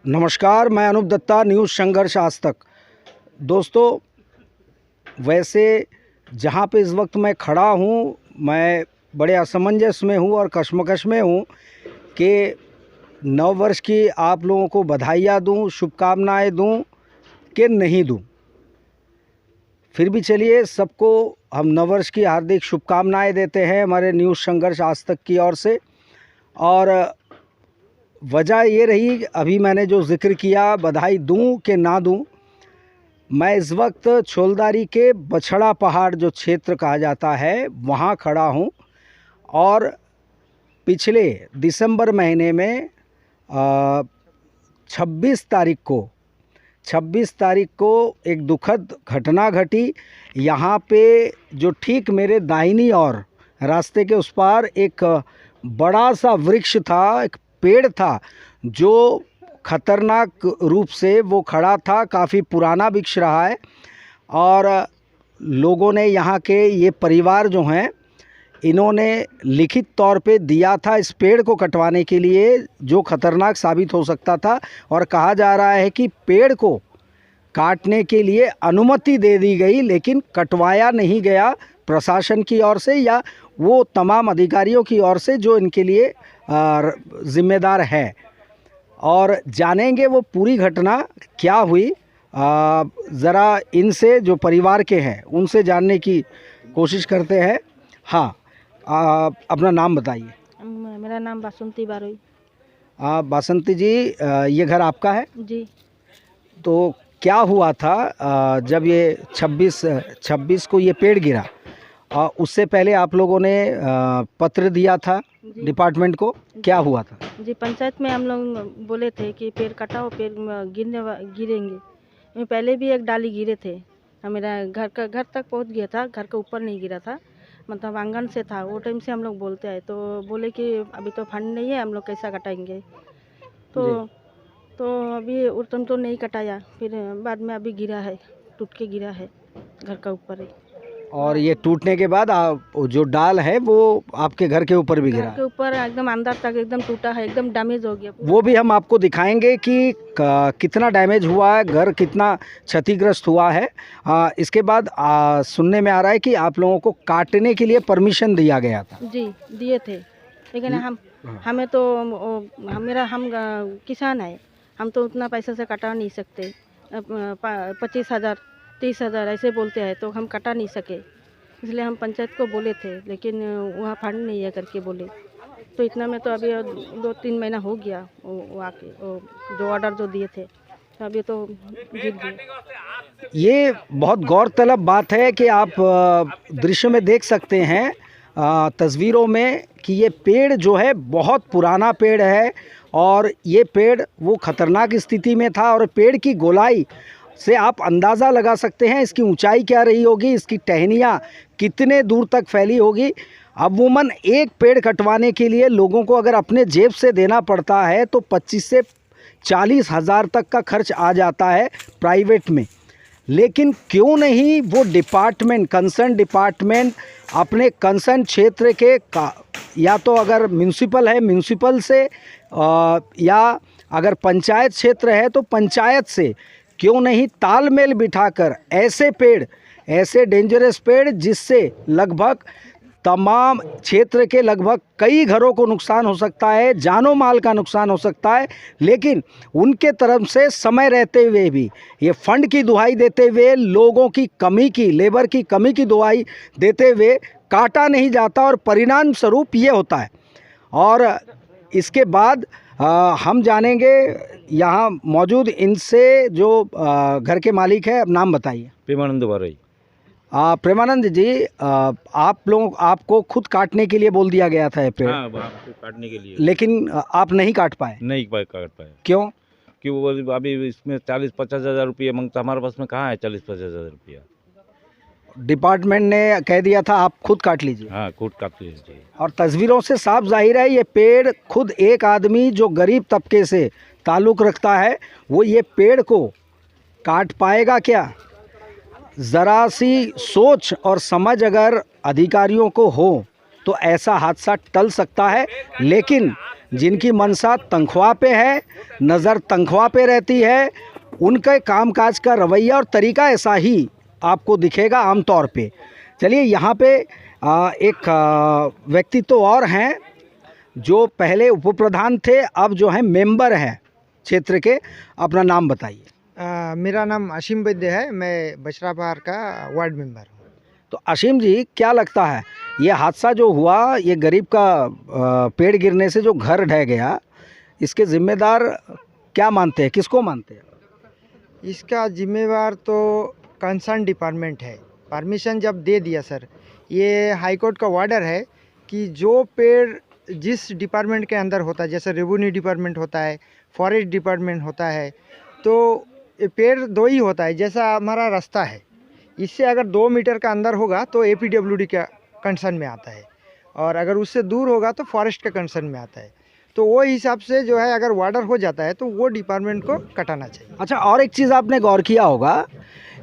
नमस्कार, मैं अनूप दत्ता, न्यूज़ संघर्ष आज तक। दोस्तों, वैसे जहाँ पे इस वक्त मैं खड़ा हूँ, मैं बड़े असमंजस में हूँ और कश्मकश में हूँ कि नव वर्ष की आप लोगों को बधाइयाँ दूँ, शुभकामनाएँ दूँ कि नहीं दूँ। फिर भी चलिए, सबको हम नव वर्ष की हार्दिक शुभकामनाएँ देते हैं हमारे न्यूज़ संघर्ष आज तक की ओर से। और वजह ये रही, अभी मैंने जो ज़िक्र किया, बधाई दूं कि ना दूं, मैं इस वक्त छोलदारी के बछड़ा पहाड़ जो क्षेत्र कहा जाता है वहाँ खड़ा हूँ। और पिछले दिसंबर महीने में 26 तारीख को एक दुखद घटना घटी। यहाँ पे जो ठीक मेरे दाहिनी ओर रास्ते के उस पार एक बड़ा सा वृक्ष था, एक पेड़ था जो खतरनाक रूप से वो खड़ा था। काफ़ी पुराना वृक्ष रहा है और लोगों ने, यहाँ के ये परिवार जो हैं, इन्होंने लिखित तौर पे दिया था इस पेड़ को कटवाने के लिए, जो खतरनाक साबित हो सकता था। और कहा जा रहा है कि पेड़ को काटने के लिए अनुमति दे दी गई, लेकिन कटवाया नहीं गया प्रशासन की ओर से या वो तमाम अधिकारियों की ओर से जो इनके लिए जिम्मेदार है। और जानेंगे वो पूरी घटना क्या हुई, ज़रा इनसे, जो परिवार के हैं, उनसे जानने की कोशिश करते हैं। हाँ, अपना नाम बताइए। मेरा नाम बासंती बारोई। बासंती जी, ये घर आपका है जी। तो क्या हुआ था जब ये 26 को ये पेड़ गिरा? उससे पहले आप लोगों ने पत्र दिया था डिपार्टमेंट को, क्या हुआ था? जी, पंचायत में हम लोग बोले थे कि पेड़ कटाओ, पेड़ गिरेंगे। पहले भी एक डाली गिरे थे, मेरा घर तक पहुंच गया था, घर के ऊपर नहीं गिरा था, मतलब आंगन से था। वो टाइम से हम लोग बोलते आए, तो बोले कि अभी तो फंड नहीं है, हम लोग कैसा कटाएंगे। तो अभी उस टाइम तो नहीं कटाया, फिर बाद में अभी गिरा है, टूट के गिरा है घर का ऊपर ही। और ये टूटने के बाद जो डाल है वो आपके घर के ऊपर भी गिरा? घर के ऊपर एकदम अंदर तक एकदम टूटा है, एकदम डैमेज हो गया। वो भी हम आपको दिखाएंगे कि कितना डैमेज हुआ है, घर कितना क्षतिग्रस्त हुआ है। इसके बाद सुनने में आ रहा है कि आप लोगों को काटने के लिए परमिशन दिया गया था। जी, दिए थे, लेकिन हमें तो हम किसान है, हम तो उतना पैसे से कटा नहीं सकते। 25,000 30,000 ऐसे बोलते हैं, तो हम कटा नहीं सके, इसलिए हम पंचायत को बोले थे, लेकिन वहाँ फंड नहीं है करके बोले। तो इतना में तो अभी 2-3 महीना हो गया वो आके जो ऑर्डर जो दिए थे, तो अभी तो गिर गए। ये बहुत गौरतलब बात है कि आप दृश्य में देख सकते हैं, तस्वीरों में, कि ये पेड़ जो है बहुत पुराना पेड़ है और ये पेड़ वो खतरनाक स्थिति में था। और पेड़ की गोलाई से आप अंदाज़ा लगा सकते हैं इसकी ऊंचाई क्या रही होगी, इसकी टहनियाँ कितने दूर तक फैली होगी। अमूमन एक पेड़ कटवाने के लिए लोगों को अगर अपने जेब से देना पड़ता है तो 25 से 40 हज़ार तक का खर्च आ जाता है प्राइवेट में। लेकिन क्यों नहीं वो डिपार्टमेंट, कंसर्न डिपार्टमेंट अपने कंसर्न क्षेत्र के या तो अगर म्यूनसिपल है म्यूनसिपल से, या अगर पंचायत क्षेत्र है तो पंचायत से, क्यों नहीं तालमेल बिठाकर ऐसे पेड़, ऐसे डेंजरस पेड़ जिससे लगभग तमाम क्षेत्र के लगभग कई घरों को नुकसान हो सकता है, जानो माल का नुकसान हो सकता है, लेकिन उनके तरफ से समय रहते हुए भी, ये फंड की दुहाई देते हुए, लोगों की कमी की, लेबर की कमी की दुहाई देते हुए काटा नहीं जाता और परिणाम स्वरूप ये होता है। और इसके बाद हम जानेंगे यहाँ मौजूद इनसे, जो घर के मालिक है। अब नाम बताइए। प्रेमानंद बारोई। प्रेमानंद जी, आपको खुद काटने के लिए बोल दिया गया था ये पेड़? हाँ, आपको काटने के लिए, लेकिन आप नहीं काट पाए? नहीं काट पाए। क्यों? कि वो अभी इसमें 40-50 हज़ार रुपये मांगता, हमारे पास में कहाँ है 40-50 हज़ार रुपया। डिपार्टमेंट ने कह दिया था आप खुद काट लीजिए। हाँ, खुद काट लीजिए। और तस्वीरों से साफ जाहिर है ये पेड़, खुद एक आदमी जो गरीब तबके से ताल्लुक़ रखता है, वो ये पेड़ को काट पाएगा क्या? ज़रा सी सोच और समझ अगर अधिकारियों को हो तो ऐसा हादसा टल सकता है। लेकिन जिनकी मनसा तनख्वाह पे है, नज़र तनख्वाह पे रहती है, उनके कामकाज का रवैया और तरीका ऐसा ही आपको दिखेगा आम तौर पे। चलिए, यहाँ पे एक व्यक्ति तो और हैं जो पहले उप प्रधान थे, अब जो है मेंबर हैं क्षेत्र के। अपना नाम बताइए। मेरा नाम असीम वैद्य है, मैं बशराबार का वार्ड मेंबर हूँ। तो असीम जी, क्या लगता है ये हादसा जो हुआ, ये गरीब का पेड़ गिरने से जो घर ढह गया, इसके जिम्मेदार क्या मानते हैं, किसको मानते हैं? इसका जिम्मेवार तो कंसर्न डिपार्टमेंट है। परमिशन जब दे दिया सर, ये हाई कोर्ट का ऑर्डर है कि जो पेड़ जिस डिपार्टमेंट के अंदर होता है, जैसे रेवेन्यू डिपार्टमेंट होता है, फॉरेस्ट डिपार्टमेंट होता है, तो ये पेड़ दो ही होता है। जैसा हमारा रास्ता है, इससे अगर 2 मीटर का अंदर होगा तो APWD का कंसर्न में आता है, और अगर उससे दूर होगा तो फॉरेस्ट का कंसर्न में आता है। तो वो हिसाब से जो है, अगर वार्डर हो जाता है तो वो डिपार्टमेंट को कटाना चाहिए। अच्छा, और एक चीज़ आपने गौर किया होगा,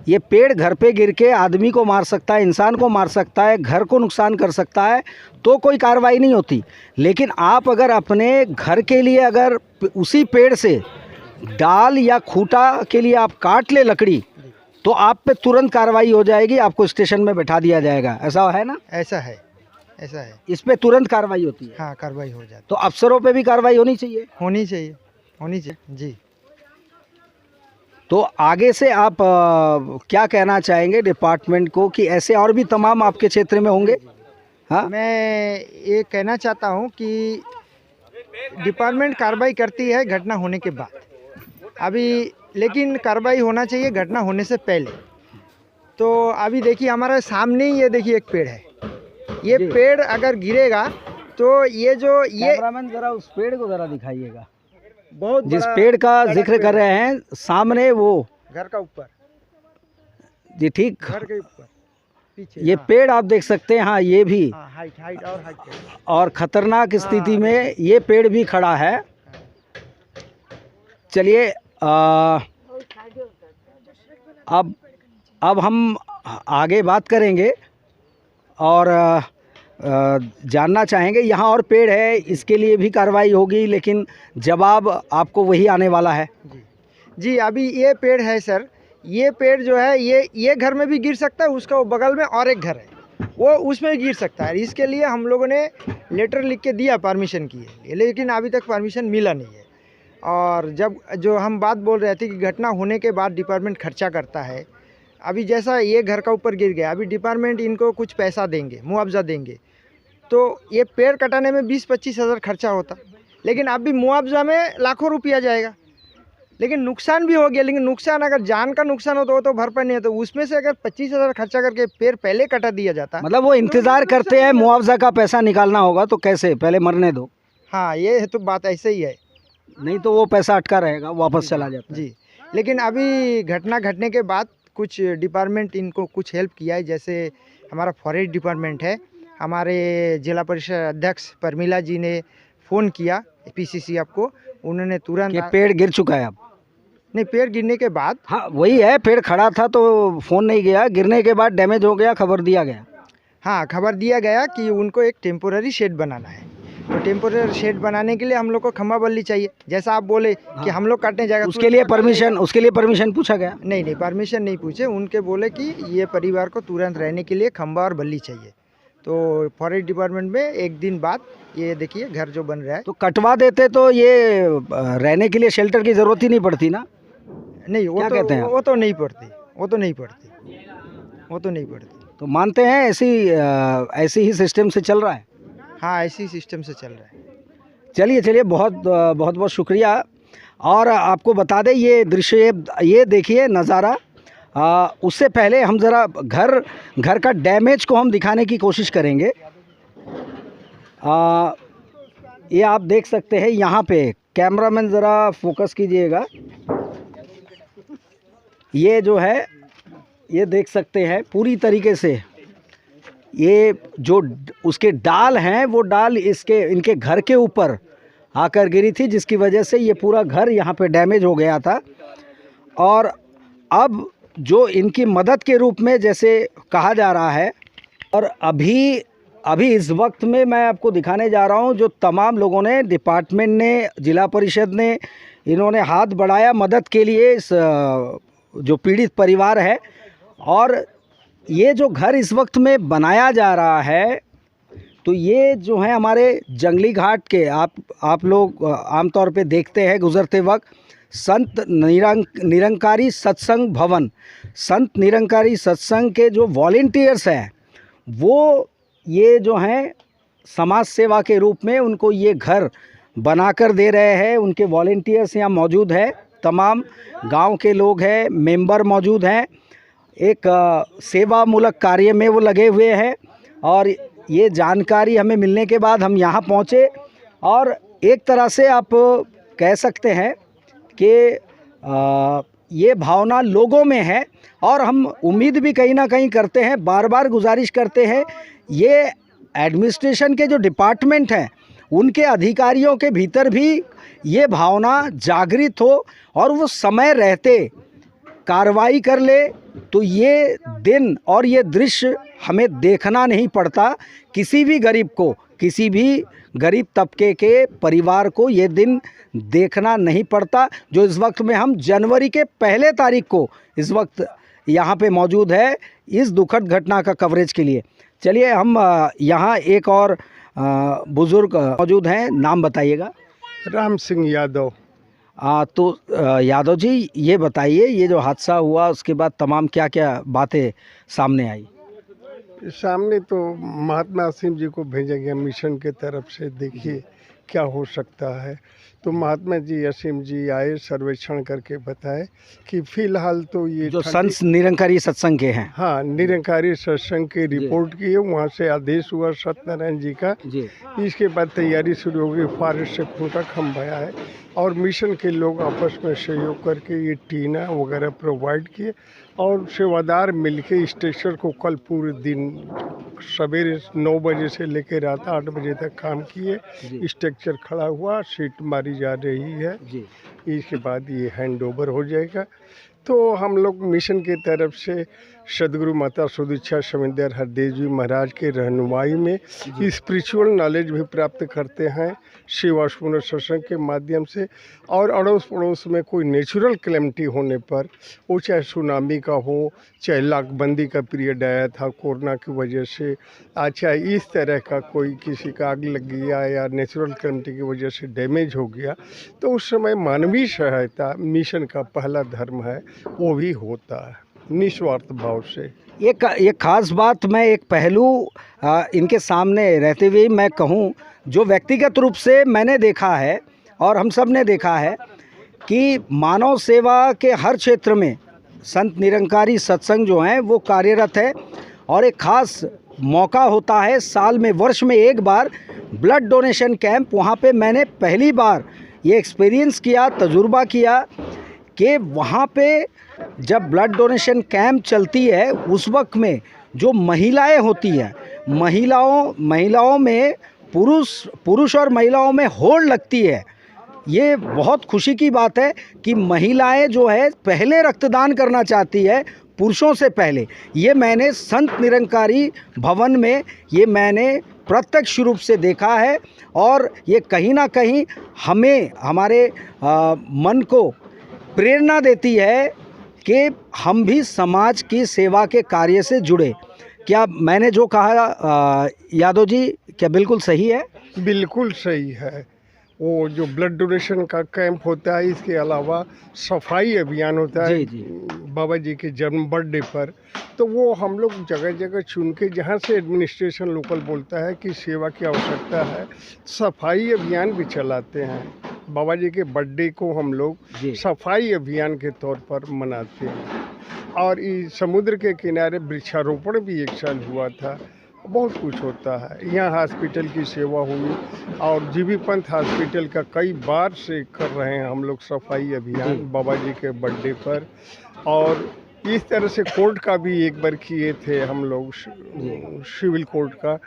ये पेड़ घर पे गिर के आदमी को मार सकता है, इंसान को मार सकता है, घर को नुकसान कर सकता है, तो कोई कार्रवाई नहीं होती। लेकिन आप अगर अपने घर के लिए अगर उसी पेड़ से डाल या खूंटा के लिए आप काट ले लकड़ी, तो आप पे तुरंत कार्रवाई हो जाएगी, आपको स्टेशन में बैठा दिया जाएगा। ऐसा है ना? ऐसा है, ऐसा है। इस पे तुरंत कार्रवाई होती है। हाँ, कार्रवाई हो जाती तो अफसरों पे भी कार्रवाई होनी चाहिए। होनी चाहिए, होनी चाहिए जी। तो आगे से आप क्या कहना चाहेंगे डिपार्टमेंट को कि ऐसे और भी तमाम आपके क्षेत्र में होंगे? हाँ, मैं ये कहना चाहता हूँ कि डिपार्टमेंट कार्रवाई करती है घटना होने के बाद, अभी लेकिन कार्रवाई होना चाहिए घटना होने से पहले। तो अभी देखिए, हमारे सामने ही ये देखिए एक पेड़ है, ये पेड़ अगर गिरेगा तो ये जो कैमरामैन जरा उस पेड़ को जरा दिखाइएगा, बहुत जिस बड़ा पेड़ का बड़ा जिक्र पेड़ कर रहे हैं सामने, वो घर का ऊपर, जी ठीक, घर के ऊपर पीछे ये हाँ, पेड़ आप देख सकते हैं। हाँ, ये भी, हाँ, हाइट और हाइट है। और खतरनाक स्थिति हाँ, में ये पेड़ भी खड़ा है। चलिए, अब हम आगे बात करेंगे और जानना चाहेंगे, यहाँ और पेड़ है, इसके लिए भी कार्रवाई होगी, लेकिन जवाब आपको वही आने वाला है। जी, अभी ये पेड़ है सर, ये पेड़ जो है ये घर में भी गिर सकता है, उसका वो बगल में और एक घर है, वो उसमें भी गिर सकता है। इसके लिए हम लोगों ने लेटर लिख के दिया परमिशन की है, लेकिन अभी तक परमिशन मिला नहीं है। और जब जो हम बात बोल रहे थे कि घटना होने के बाद डिपार्टमेंट खर्चा करता है, अभी जैसा ये घर का ऊपर गिर गया, अभी डिपार्टमेंट इनको कुछ पैसा देंगे, मुआवजा देंगे, तो ये पेड़ कटाने में 20-25 हज़ार खर्चा होता, लेकिन अभी मुआवजा में लाखों रुपया जाएगा। लेकिन नुकसान भी हो गया, लेकिन नुकसान अगर जान का नुकसान हो तो वो तो भरपाई नहीं है, तो उसमें से अगर 25,000 खर्चा करके पेड़ पहले कटा दिया जाता, मतलब वो इंतज़ार करते हैं, मुआवजा का पैसा निकालना होगा तो कैसे, पहले मरने दो। हाँ, ये तो बात ऐसे ही है, नहीं तो वो पैसा अटका रहेगा, वापस चला जाता है। जी। लेकिन अभी घटना घटने के बाद कुछ डिपार्टमेंट इनको कुछ हेल्प किया है, जैसे हमारा फॉरेस्ट डिपार्टमेंट है, हमारे जिला परिषद अध्यक्ष परमिला जी ने फ़ोन किया PCC आपको, उन्होंने तुरंत ये पेड़ गिर चुका है अब? नहीं, पेड़ गिरने के बाद, हाँ वही है, पेड़ खड़ा था तो फ़ोन नहीं गया, गिरने के बाद डैमेज हो गया, खबर दिया गया। हाँ, खबर दिया गया कि उनको एक टेम्पोररी शेड बनाना है। तो टेम्पोररी शेड बनाने के लिए हम लोग को खम्बा बल्ली चाहिए, जैसा आप बोले कि हम लोग काटने जाएगा, उसके लिए परमिशन पूछा गया? नहीं, परमिशन नहीं पूछे, उनके बोले कि ये परिवार को तुरंत रहने के लिए खम्बा और बल्ली चाहिए। तो फॉरेस्ट डिपार्टमेंट में एक दिन बाद ये देखिए घर जो बन रहा है, तो कटवा देते तो ये रहने के लिए शेल्टर की ज़रूरत ही नहीं पड़ती ना? नहीं, वो क्या तो कहते हैं? वो तो नहीं पड़ती, वो तो नहीं पड़ती। तो मानते हैं ऐसी ही सिस्टम से चल रहा है? हाँ, ऐसी सिस्टम से चल रहा है। चलिए, बहुत शुक्रिया। और आपको बता दें, ये दृश्य, ये देखिए नज़ारा, उससे पहले हम ज़रा घर का डैमेज को हम दिखाने की कोशिश करेंगे। ये आप देख सकते हैं, यहाँ पे कैमरामैन ज़रा फोकस कीजिएगा, ये जो है, ये देख सकते हैं पूरी तरीके से, ये जो उसके डाल हैं, वो डाल इनके घर के ऊपर आकर गिरी थी, जिसकी वजह से ये पूरा घर यहाँ पे डैमेज हो गया था। और अब जो इनकी मदद के रूप में जैसे कहा जा रहा है, और अभी अभी इस वक्त में मैं आपको दिखाने जा रहा हूं जो तमाम लोगों ने, डिपार्टमेंट ने, जिला परिषद ने, इन्होंने हाथ बढ़ाया मदद के लिए इस जो पीड़ित परिवार है। और ये जो घर इस वक्त में बनाया जा रहा है, तो ये जो है हमारे जंगली घाट के, आप लोग आमतौर पे देखते हैं गुज़रते वक्त, संत निरंकारी सत्संग भवन, संत निरंकारी सत्संग के जो वॉलेंटियर्स हैं वो ये जो हैं समाज सेवा के रूप में उनको ये घर बनाकर दे रहे हैं। उनके वॉलेंटियर्स यहाँ मौजूद है, तमाम गांव के लोग हैं, मेंबर मौजूद हैं, एक सेवा मूलक कार्य में वो लगे हुए हैं। और ये जानकारी हमें मिलने के बाद हम यहाँ पहुँचे और एक तरह से आप कह सकते हैं कि ये भावना लोगों में है। और हम उम्मीद भी कहीं ना कहीं करते हैं, बार बार गुजारिश करते हैं, ये एडमिनिस्ट्रेशन के जो डिपार्टमेंट हैं उनके अधिकारियों के भीतर भी ये भावना जागृत हो और वो समय रहते कार्रवाई कर ले, तो ये दिन और ये दृश्य हमें देखना नहीं पड़ता। किसी भी गरीब को, किसी भी गरीब तबके के परिवार को ये दिन देखना नहीं पड़ता, जो इस वक्त में हम जनवरी के 1 तारीख को इस वक्त यहाँ पे मौजूद है इस दुखद घटना का कवरेज के लिए। चलिए हम यहाँ एक और बुज़ुर्ग मौजूद हैं, नाम बताइएगा। राम सिंह यादव। तो यादव जी ये बताइए, ये जो हादसा हुआ उसके बाद तमाम क्या क्या बातें सामने आई? सामने तो महात्मा असीम जी को भेजा गया मिशन के तरफ से, देखिए क्या हो सकता है। तो महात्मा जी असीम जी आए, सर्वेक्षण करके बताए कि फिलहाल तो ये जो संत निरंकारी सत्संग के हैं, हाँ, निरंकारी सत्संग की रिपोर्ट की है, वहाँ से आदेश हुआ सत्यनारायण जी का जी। इसके बाद तैयारी शुरू हो गई, फॉरेस्ट से खूंटा खंभाया है और मिशन के लोग आपस में सहयोग करके ये टीना वगैरह प्रोवाइड किए और सेवादार मिलके स्ट्रक्चर को कल पूरे दिन सवेरे 9 बजे से लेकर रात 8 बजे तक काम किए। स्ट्रक्चर खड़ा हुआ, सीट मारी जा रही है जी। इसके बाद ये हैंड ओवर हो जाएगा। तो हम लोग मिशन की तरफ से सदगुरु माता सुदीक्षा समिंदर हरदेव जी महाराज के रहनुमाई में स्पिरिचुअल नॉलेज भी प्राप्त करते हैं सेवापूर्ण सत्संग के माध्यम से। और अड़ोस पड़ोस में कोई नेचुरल कैलेमिटी होने पर, वो चाहे सुनामी का हो, चाहे लाकबंदी का पीरियड आया था कोरोना की वजह से, चाहे इस तरह का कोई किसी का आग लग गया या नेचुरल कैलेमिटी की वजह से डैमेज हो गया, तो उस समय मानवीय सहायता मिशन का पहला धर्म है, वो भी होता है निस्वार्थ भाव से। एक खास बात, मैं एक पहलू इनके सामने रहते हुए मैं कहूँ, जो व्यक्तिगत रूप से मैंने देखा है और हम सब ने देखा है कि मानव सेवा के हर क्षेत्र में संत निरंकारी सत्संग जो हैं वो कार्यरत है। और एक खास मौका होता है साल में, वर्ष में एक बार ब्लड डोनेशन कैंप। वहाँ पे मैंने पहली बार ये एक्सपीरियंस किया, तजुर्बा किया कि वहाँ पे जब ब्लड डोनेशन कैंप चलती है उस वक्त में जो महिलाएं होती हैं, महिलाओं में पुरुष और महिलाओं में होड़ लगती है। ये बहुत खुशी की बात है कि महिलाएं जो है पहले रक्तदान करना चाहती है पुरुषों से पहले। ये मैंने संत निरंकारी भवन में ये मैंने प्रत्यक्ष रूप से देखा है और ये कहीं ना कहीं हमें, हमारे मन को प्रेरणा देती है कि हम भी समाज की सेवा के कार्य से जुड़े। क्या मैंने जो कहा यादव जी, क्या बिल्कुल सही है? बिल्कुल सही है। वो जो ब्लड डोनेशन का कैंप होता है, इसके अलावा सफाई अभियान होता है जी। बाबा जी के जन्म बर्थडे पर, तो वो हम लोग जगह जगह चुन के, जहाँ से एडमिनिस्ट्रेशन लोकल बोलता है कि सेवा की आवश्यकता है, सफाई अभियान भी चलाते हैं। बाबा जी के बर्थडे को हम लोग सफाई अभियान के तौर पर मनाते हैं। और इस समुद्र के किनारे वृक्षारोपण भी एक साल हुआ था। बहुत कुछ होता है। यहाँ हॉस्पिटल की सेवा हुई और जीबी पंथ हॉस्पिटल का कई बार से कर रहे हैं हम लोग सफाई अभियान बाबा जी के बर्थडे पर। और इस तरह से कोर्ट का भी एक बार किए थे हम लोग, सिविल कोर्ट का।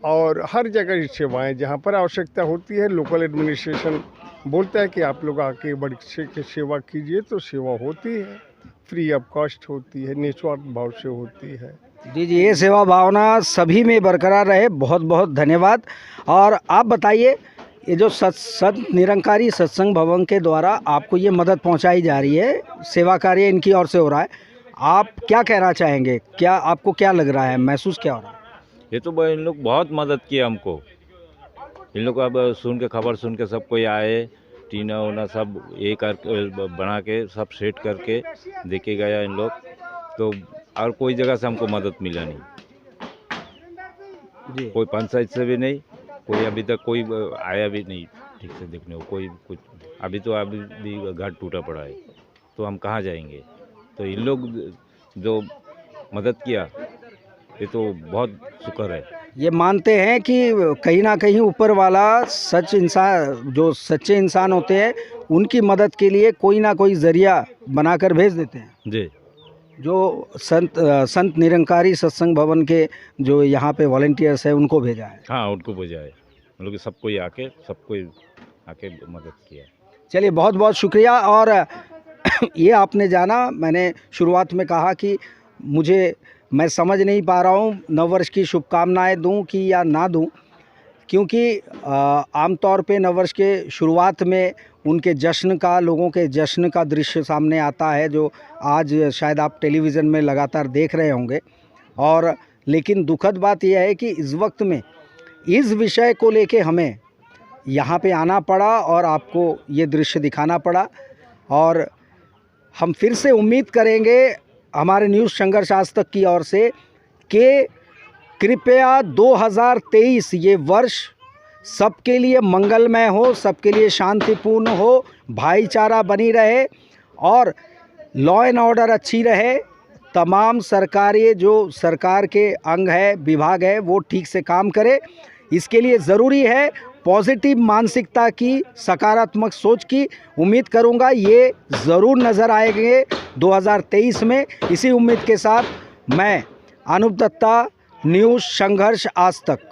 और हर जगह सेवाएं जहाँ पर आवश्यकता होती है, लोकल एडमिनिस्ट्रेशन बोलता है कि आप लोग आके बड़ी से सेवा कीजिए, तो सेवा होती है, फ्री ऑफ कॉस्ट होती है, निस्वार्थ भाव से होती है। जी जी, ये सेवा भावना सभी में बरकरार रहे। बहुत बहुत धन्यवाद। और आप बताइए, ये जो संत निरंकारी सत्संग भवन के द्वारा आपको ये मदद पहुंचाई जा रही है, सेवा कार्य इनकी ओर से हो रहा है, आप क्या कहना चाहेंगे? क्या आपको क्या लग रहा है, महसूस क्या हो रहा है? ये तो इन लोग बहुत मदद किया हमको। इन लोग अब सुन के, खबर सुन के सब कोई आए, टीना उना सब एक बना के सब सेट करके देके गया इन लोग। तो और कोई जगह से हमको मदद मिला नहीं जी। कोई पंचायत से भी नहीं, कोई अभी तक कोई आया भी नहीं ठीक से देखने को, कोई कुछ। अभी भी घर टूटा पड़ा है, तो हम कहाँ जाएंगे? तो इन लोग जो मदद किया, ये तो बहुत शुक्र है। ये मानते हैं कि कहीं ना कहीं ऊपर वाला जो सच्चे इंसान होते हैं, उनकी मदद के लिए कोई ना कोई जरिया बनाकर भेज देते हैं। जी, जो संत निरंकारी सत्संग भवन के जो यहाँ पे वॉलंटियर्स हैं, उनको भेजा है। हाँ, उनको भेजा है। हम लोग सबको आके मदद किया। चलिए, बहुत बहुत शुक्रिया। और ये आपने जाना, मैंने शुरुआत में कहा कि मैं समझ नहीं पा रहा हूँ नववर्ष की शुभकामनाएं दूं कि या ना दूं, क्योंकि आमतौर पे नववर्ष के शुरुआत में उनके लोगों के जश्न का दृश्य सामने आता है, जो आज शायद आप टेलीविज़न में लगातार देख रहे होंगे। और लेकिन दुखद बात यह है कि इस वक्त में इस विषय को लेके हमें यहाँ पे आना पड़ा और आपको ये दृश्य दिखाना पड़ा। और हम फिर से उम्मीद करेंगे हमारे न्यूज़ संघर्ष आज तक की ओर से कि कृपया 2023 ये वर्ष सबके लिए मंगलमय हो, सबके लिए शांतिपूर्ण हो, भाईचारा बनी रहे और लॉ एंड ऑर्डर अच्छी रहे। तमाम सरकार के अंग है, विभाग है, वो ठीक से काम करे। इसके लिए ज़रूरी है पॉजिटिव मानसिकता की, सकारात्मक सोच की। उम्मीद करूंगा ये ज़रूर नज़र आएंगे 2023 में। इसी उम्मीद के साथ मैं अनूप दत्ता, न्यूज़ संघर्ष आज तक।